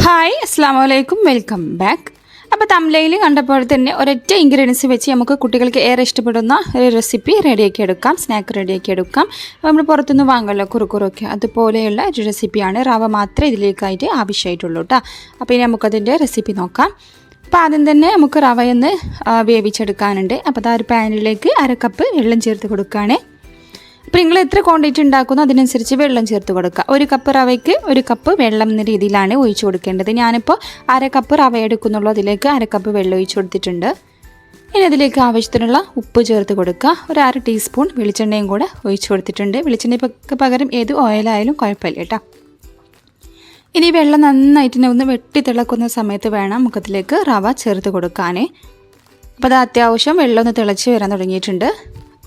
Hi അസ്സാം വലൈക്കും welcome back. അപ്പോൾ തംബ്നെയിൽ കണ്ടപ്പോൾ തന്നെ ഒരൊറ്റ ഇൻഗ്രീഡിയൻസ് വെച്ച് നമുക്ക് കുട്ടികൾക്ക് ഏറെ ഇഷ്ടപ്പെടുന്ന ഒരു റെസിപ്പി റെഡിയാക്കി എടുക്കാം, സ്നാക്ക് റെഡിയാക്കി എടുക്കാം. നമ്മൾ പുറത്തുനിന്ന് വാങ്ങല്ലോ കുറുക്കുറൊക്കെ, അതുപോലെയുള്ള ഒരു റെസിപ്പിയാണ്. റവ മാത്രമേ ഇതിലേക്കായിട്ട് ആവശ്യമായിട്ടുള്ളൂ കേട്ടോ. അപ്പോൾ ഇനി നമുക്കതിൻ്റെ റെസിപ്പി നോക്കാം. അപ്പോൾ ആദ്യം തന്നെ നമുക്ക് റവയൊന്ന് വേവിച്ചെടുക്കാനുണ്ട്. അപ്പോൾ ആ ഒരു പാനിലേക്ക് 1/2 കപ്പ് വെള്ളം ചേർത്ത് കൊടുക്കുകയാണ്. അപ്പോൾ നിങ്ങൾ എത്ര ക്വാണ്ടിറ്റി ഉണ്ടാക്കുന്നോ അതിനനുസരിച്ച് വെള്ളം ചേർത്ത് കൊടുക്കുക. 1 കപ്പ് റവയ്ക്ക് 1 കപ്പ് വെള്ളം എന്ന രീതിയിലാണ് ഒഴിച്ചു കൊടുക്കേണ്ടത്. ഞാനിപ്പോൾ 1/2 കപ്പ് റവ എടുക്കുന്നുള്ളൂ, അതിലേക്ക് 1/2 കപ്പ് വെള്ളം ഒഴിച്ചു കൊടുത്തിട്ടുണ്ട്. ഇനി അതിലേക്ക് ആവശ്യത്തിനുള്ള ഉപ്പ് ചേർത്ത് കൊടുക്കുക. ഒരു 1/2 ടീസ്പൂൺ വെളിച്ചെണ്ണയും കൂടെ ഒഴിച്ചു കൊടുത്തിട്ടുണ്ട്. വെളിച്ചെണ്ണയ്ക്ക് പകരം ഏത് ഓയിലായാലും കുഴപ്പമില്ല കേട്ടോ. ഇനി വെള്ളം നന്നായിട്ട് ഒന്ന് വെട്ടി തിളക്കുന്ന സമയത്ത് വേണം നമുക്കതിലേക്ക് റവ ചേർത്ത് കൊടുക്കാൻ. അപ്പോൾ അത് അത്യാവശ്യം വെള്ളം ഒന്ന് തിളച്ച് വരാൻ തുടങ്ങിയിട്ടുണ്ട്.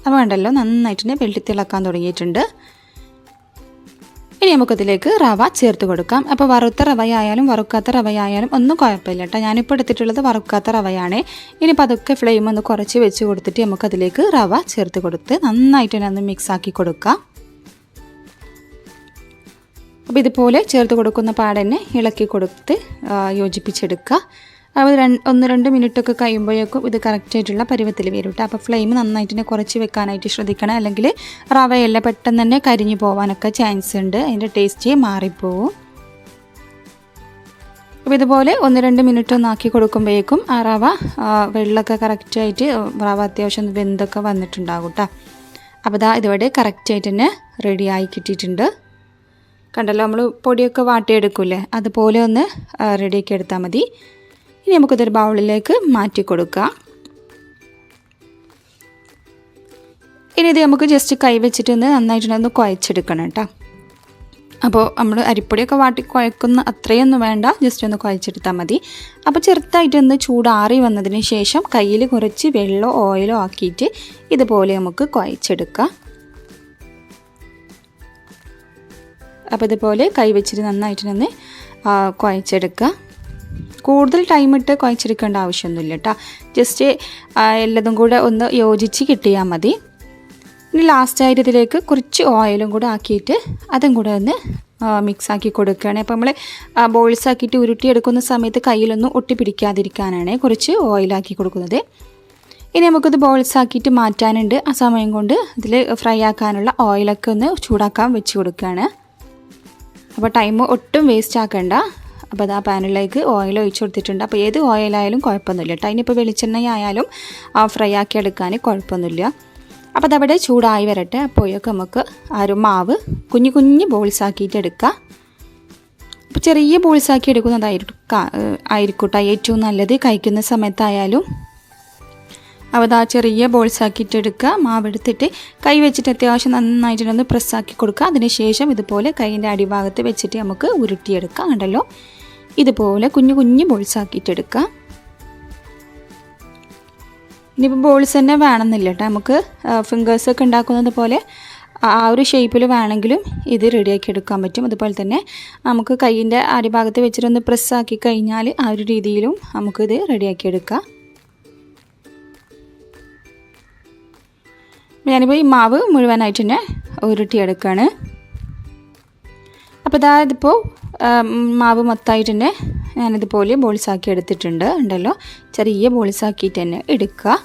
അപ്പോൾ വേണ്ടല്ലോ, നന്നായിട്ട് വെള്ളി തിളക്കാൻ തുടങ്ങിയിട്ടുണ്ട്. ഇനി നമുക്കതിലേക്ക് റവ ചേർത്ത് കൊടുക്കാം. അപ്പോൾ വറുത്ത റവയായാലും വറുക്കാത്ത റവയായാലും ഒന്നും കുഴപ്പമില്ല കേട്ടോ. ഞാനിപ്പോൾ എടുത്തിട്ടുള്ളത് വറുക്കാത്ത റവയാണ്. ഇനി പതുക്കെ ഫ്ലെയിം ഒന്ന് കുറച്ച് വെച്ച് കൊടുത്തിട്ട് നമുക്കതിലേക്ക് റവ ചേർത്ത് കൊടുത്ത് നന്നായിട്ട് തന്നെ ഒന്ന് മിക്സാക്കി കൊടുക്കാം. അപ്പോൾ ഇതുപോലെ ചേർത്ത് കൊടുക്കുന്ന പാടന്നെ ഇളക്കി കൊടുത്ത് യോജിപ്പിച്ചെടുക്കുക. അപ്പോൾ 1-2 മിനിറ്റൊക്കെ കഴിയുമ്പോഴേക്കും ഇത് കറക്റ്റായിട്ടുള്ള പരുവത്തിൽ വരും കേട്ടോ. അപ്പോൾ ഫ്ലെയിം നന്നായിട്ട് തന്നെ കുറച്ച് വെക്കാനായിട്ട് ശ്രദ്ധിക്കണം, അല്ലെങ്കിൽ റവയെല്ലാം പെട്ടെന്ന് തന്നെ കരിഞ്ഞു പോകാനൊക്കെ ചാൻസ് ഉണ്ട്, അതിൻ്റെ ടേസ്റ്റ് മാറിപ്പോവും. അപ്പോൾ ഇതുപോലെ 1-2 മിനിറ്റ് ഒന്ന് ആക്കി കൊടുക്കുമ്പോഴേക്കും ആ റവ വെള്ളമൊക്കെ കറക്റ്റായിട്ട് റവ അത്യാവശ്യം വെന്തൊക്കെ വന്നിട്ടുണ്ടാകും കേട്ടോ. അപ്പോൾ ഇതുവരെ കറക്റ്റായിട്ട് തന്നെ റെഡിയായി കിട്ടിയിട്ടുണ്ട്. കണ്ടല്ലോ, നമ്മൾ പൊടിയൊക്കെ വാട്ടിയെടുക്കൂലേ, അതുപോലെ ഒന്ന് റെഡിയാക്കി എടുത്താൽ മതി. ഇനി നമുക്കിതൊരു ബൗളിലേക്ക് മാറ്റി കൊടുക്കാം. ഇനി ഇത് നമുക്ക് ജസ്റ്റ് കൈ വെച്ചിട്ടൊന്ന് നന്നായിട്ടൊന്ന് കുഴച്ചെടുക്കണം കേട്ടോ. അപ്പോൾ നമ്മൾ അരിപ്പൊടിയൊക്കെ വാട്ടി കുഴക്കുന്ന അത്രയൊന്നും വേണ്ട, ജസ്റ്റ് ഒന്ന് കുഴച്ചെടുത്താൽ മതി. അപ്പോൾ ചെറുതായിട്ടൊന്ന് ചൂടാറി വന്നതിന് ശേഷം കയ്യിൽ കുറച്ച് വെള്ളമോ ഓയിലോ ആക്കിയിട്ട് ഇതുപോലെ നമുക്ക് കുഴച്ചെടുക്കാം. അപ്പോൾ ഇതുപോലെ കൈ വെച്ചിട്ട് നന്നായിട്ടൊന്ന് കുഴച്ചെടുക്കുക. കൂടുതൽ ടൈം ഇട്ട് കുഴച്ചെടുക്കേണ്ട ആവശ്യമൊന്നുമില്ല കേട്ടോ. ജസ്റ്റ് എല്ലാതും കൂടെ ഒന്ന് യോജിച്ച് കിട്ടിയാൽ മതി. ഇനി ലാസ്റ്റായിട്ട് ഇതിലേക്ക് കുറച്ച് ഓയിലും കൂടെ ആക്കിയിട്ട് അതും കൂടെ ഒന്ന് മിക്സാക്കി കൊടുക്കുകയാണ്. അപ്പോൾ നമ്മൾ ബോൾസ് ആക്കിയിട്ട് ഉരുട്ടിയെടുക്കുന്ന സമയത്ത് കയ്യിലൊന്നും ഒട്ടിപ്പിടിക്കാതിരിക്കാനാണ് കുറച്ച് ഓയിലാക്കി കൊടുക്കുന്നത്. ഇനി നമുക്കിത് ബോൾസ് ആക്കിയിട്ട് മാറ്റാനുണ്ട്. ആ സമയം കൊണ്ട് ഇതിൽ ഫ്രൈ ആക്കാനുള്ള ഓയിലൊക്കെ ഒന്ന് ചൂടാക്കാൻ വെച്ച് കൊടുക്കുകയാണ്. അപ്പോൾ ടൈം ഒട്ടും വേസ്റ്റ് ആക്കണ്ട. അപ്പോൾ ആ പാനിലേക്ക് ഓയിൽ ഒഴിച്ച് കൊടുത്തിട്ടുണ്ട്. അപ്പോൾ ഏത് ഓയിലായാലും കുഴപ്പമൊന്നുമില്ല കേട്ടോ. അതിനിപ്പോൾ വെളിച്ചെണ്ണയായാലും ഫ്രൈ ആക്കി എടുക്കാൻ കുഴപ്പമൊന്നുമില്ല. അപ്പോൾ അതവിടെ ചൂടായി വരട്ടെ. അപ്പോഴൊക്കെ നമുക്ക് ആ ഒരു മാവ് കുഞ്ഞു ബോൾസ് ആക്കിയിട്ട് എടുക്കുക. അപ്പോൾ ചെറിയ ബോൾസ് ആക്കി എടുക്കുന്നതായിരിക്കും കേട്ടോ ഏറ്റവും നല്ലത് കഴിക്കുന്ന സമയത്തായാലും. അപ്പോൾ ആ ചെറിയ ബോൾസ് ആക്കിയിട്ട് എടുക്കുക. മാവെടുത്തിട്ട് കൈ വെച്ചിട്ട് അത്യാവശ്യം നന്നായിട്ടൊന്ന് പ്രസ്സാക്കി കൊടുക്കുക. അതിനുശേഷം ഇതുപോലെ കൈയിൻ്റെ അടിഭാഗത്ത് വെച്ചിട്ട് നമുക്ക് ഉരുട്ടിയെടുക്കാം. കണ്ടല്ലോ, ഇതുപോലെ കുഞ്ഞു ബോൾസ് ആക്കിയിട്ട് എടുക്കുക. ഇനിയിപ്പോൾ ബോൾസ് തന്നെ വേണമെന്നില്ല കേട്ടോ. നമുക്ക് ഫിംഗേഴ്സൊക്കെ ഉണ്ടാക്കുന്നത് പോലെ ആ ഒരു ഷേപ്പിൽ വേണമെങ്കിലും ഇത് റെഡിയാക്കി എടുക്കാൻ പറ്റും. അതുപോലെ തന്നെ നമുക്ക് കൈയിൻ്റെ അടിഭാഗത്ത് വെച്ചിട്ടൊന്ന് പ്രസ്സാക്കി കഴിഞ്ഞാൽ ആ ഒരു രീതിയിലും നമുക്കിത് റെഡിയാക്കി എടുക്കാം. ഞാനിപ്പോൾ ഈ മാവ് മുഴുവനായിട്ട് തന്നെ ഉരുട്ടിയെടുക്കുകയാണ്. അപ്പോൾ ഇതിപ്പോൾ മാവ് മൊത്തമായിട്ട് തന്നെ ഞാനിതുപോലെ ബോൾസാക്കി എടുത്തിട്ടുണ്ട്. ഉണ്ടല്ലോ, ചെറിയ ബോൾസാക്കിയിട്ട് തന്നെ എടുക്കുക.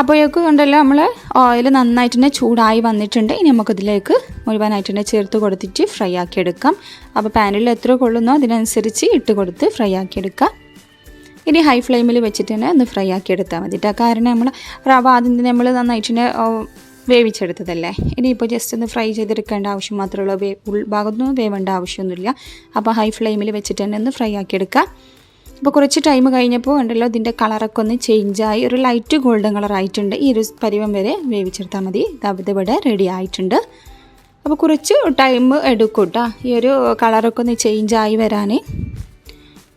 അപ്പോഴേക്കും ഉണ്ടല്ലോ നമ്മൾ ഓയിൽ നന്നായിട്ട് തന്നെ ചൂടായി വന്നിട്ടുണ്ട്. ഇനി നമുക്കിതിലേക്ക് മുഴുവനായിട്ട് തന്നെ ചേർത്ത് കൊടുത്തിട്ട് ഫ്രൈ ആക്കി എടുക്കാം. അപ്പോൾ പാനിൽ എത്ര കൊള്ളുന്നോ അതിനനുസരിച്ച് ഇട്ട് കൊടുത്ത് ഫ്രൈ ആക്കി എടുക്കാം. ഇനി ഹൈ ഫ്ലെയിമിൽ വെച്ചിട്ട് തന്നെ ഒന്ന് ഫ്രൈ ആക്കി എടുത്താൽ മതി കേട്ടോ. കാരണം നമ്മൾ റവ ആദ്യം തന്നെ നമ്മൾ നന്നായിട്ട് തന്നെ വേവിച്ചെടുത്തതല്ലേ. ഇനിയിപ്പോൾ ജസ്റ്റ് ഒന്ന് ഫ്രൈ ചെയ്തെടുക്കേണ്ട ആവശ്യം മാത്രമേ ഉള്ളൂ. ഉൾഭാഗത്തൊന്നും വേവേണ്ട ആവശ്യമൊന്നുമില്ല. അപ്പോൾ ഹൈ ഫ്ലെയിമിൽ വെച്ചിട്ട് തന്നെ ഒന്ന് ഫ്രൈ ആക്കി എടുക്കാം. അപ്പോൾ കുറച്ച് ടൈം കഴിഞ്ഞപ്പോൾ ഉണ്ടല്ലോ ഇതിൻ്റെ കളറൊക്കെ ഒന്ന് ചേഞ്ചായി ഒരു ലൈറ്റ് ഗോൾഡൻ കളറായിട്ടുണ്ട്. ഈ ഒരു പരുവം വരെ വേവിച്ചെടുത്താൽ മതി. ഇതിവിടെ റെഡി ആയിട്ടുണ്ട്. അപ്പോൾ കുറച്ച് ടൈം എടുക്കും കേട്ടോ ഈ ഒരു കളറൊക്കെ ഒന്ന് ചേഞ്ചായി വരാൻ.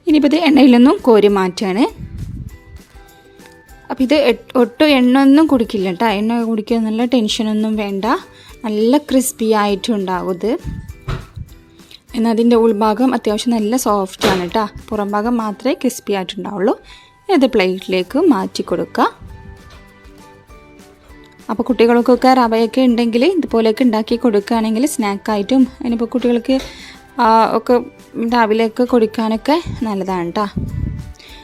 ഇനിയിപ്പോൾ ഇത് എണ്ണയിലൊന്നും കോരി മാറ്റാണ്. അപ്പോൾ ഇത് ഒട്ടും എണ്ണ ഒന്നും കുടിക്കില്ല കേട്ടോ. എണ്ണ കുടിക്കുക നല്ല ടെൻഷനൊന്നും വേണ്ട. നല്ല ക്രിസ്പി ആയിട്ടുണ്ടാകും ഇത്. എന്നാൽ അതിൻ്റെ ഉൾഭാഗം അത്യാവശ്യം നല്ല സോഫ്റ്റാണ് കേട്ടോ. പുറം ഭാഗം മാത്രമേ ക്രിസ്പി ആയിട്ടുണ്ടാവുള്ളൂ. ഇത് പ്ലേറ്റിലേക്ക് മാറ്റി കൊടുക്കുക. അപ്പോൾ കുട്ടികൾക്കൊക്കെ റവയൊക്കെ ഉണ്ടെങ്കിൽ ഇതുപോലെയൊക്കെ ഉണ്ടാക്കി കൊടുക്കുകയാണെങ്കിൽ സ്നാക്കായിട്ടും. അതിനിപ്പോൾ കുട്ടികൾക്ക് ഒക്കെ രാവിലെയൊക്കെ കൊടുക്കാനൊക്കെ നല്ലതാണ് കേട്ടോ.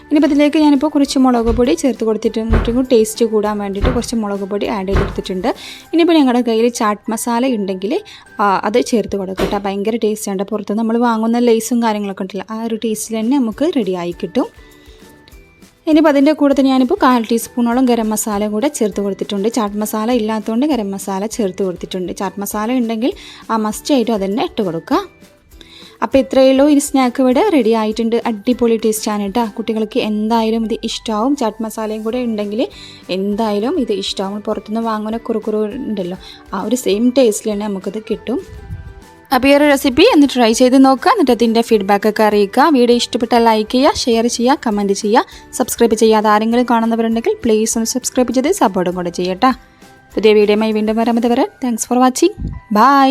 ഇനിയിപ്പോൾ ഇതിലേക്ക് ഞാനിപ്പോൾ കുറച്ച് മുളക് പൊടി ചേർത്ത് കൊടുത്തിട്ടുണ്ടെങ്കിൽ ടേസ്റ്റ് കൂടാൻ വേണ്ടിയിട്ട് കുറച്ച് മുളക് പൊടി ആഡ് ചെയ്തെടുത്തിട്ടുണ്ട്. ഇനിയിപ്പോൾ ഞങ്ങളുടെ കയ്യിൽ ചാട്ട് മസാല ഉണ്ടെങ്കിൽ അത് ചേർത്ത് കൊടുക്കട്ടെ. ഭയങ്കര ടേസ്റ്റാണ്. പുറത്ത് നമ്മൾ വാങ്ങുന്ന ലേസും കാര്യങ്ങളൊക്കെ ഉണ്ടല്ലോ, ആ ഒരു ടേസ്റ്റിൽ തന്നെ നമുക്ക് റെഡിയായി കിട്ടും. ഇനിയിപ്പോൾ അതിൻ്റെ കൂടെ തന്നെ ഞാനിപ്പോൾ 1/4 ടീസ്പൂണോളം ഗരം മസാല കൂടെ ചേർത്ത് കൊടുത്തിട്ടുണ്ട്. ചാട്ട് മസാല ഇല്ലാത്തതുകൊണ്ട് ഗരം മസാല ചേർത്ത് കൊടുത്തിട്ടുണ്ട്. ചാട്ട് മസാല ഉണ്ടെങ്കിൽ മസ്റ്റായിട്ടും അതന്നെ ഇട്ട് കൊടുക്കുക. അപ്പോൾ ഇത്രയേ ഉള്ളൂ. ഈ സ്നാക്ക് ഇവിടെ റെഡി ആയിട്ടുണ്ട്. അടിപൊളി ടേസ്റ്റാണ് കേട്ടോ. കുട്ടികൾക്ക് എന്തായാലും ഇത് ഇഷ്ടമാവും. ചാട്ട് മസാലയും കൂടെ ഉണ്ടെങ്കിൽ എന്തായാലും ഇത് ഇഷ്ടമാവും. പുറത്തുനിന്ന് വാങ്ങുന്ന കുറുക്കുറു ഉണ്ടല്ലോ, ആ ഒരു സെയിം ടേസ്റ്റിൽ തന്നെ നമുക്കത് കിട്ടും. അപ്പോൾ ഈ ഒരു റെസിപ്പി ഒന്ന് ട്രൈ ചെയ്ത് നോക്കുക. എന്നിട്ട് അതിൻ്റെ ഫീഡ്ബാക്കൊക്കെ അറിയിക്കുക. വീഡിയോ ഇഷ്ടപ്പെട്ടാൽ ലൈക്ക് ചെയ്യുക, ഷെയർ ചെയ്യുക, കമൻറ്റ് ചെയ്യുക. സബ്സ്ക്രൈബ് ചെയ്യാതെ ആരെങ്കിലും കാണുന്നവരുണ്ടെങ്കിൽ പ്ലീസ് ഒന്ന് സബ്സ്ക്രൈബ് ചെയ്ത് സപ്പോർട്ടും കൂടെ ചെയ്യട്ടോ. പുതിയ വീഡിയോയുമായി വീണ്ടും വരാൻ. Thanks for watching. ബൈ.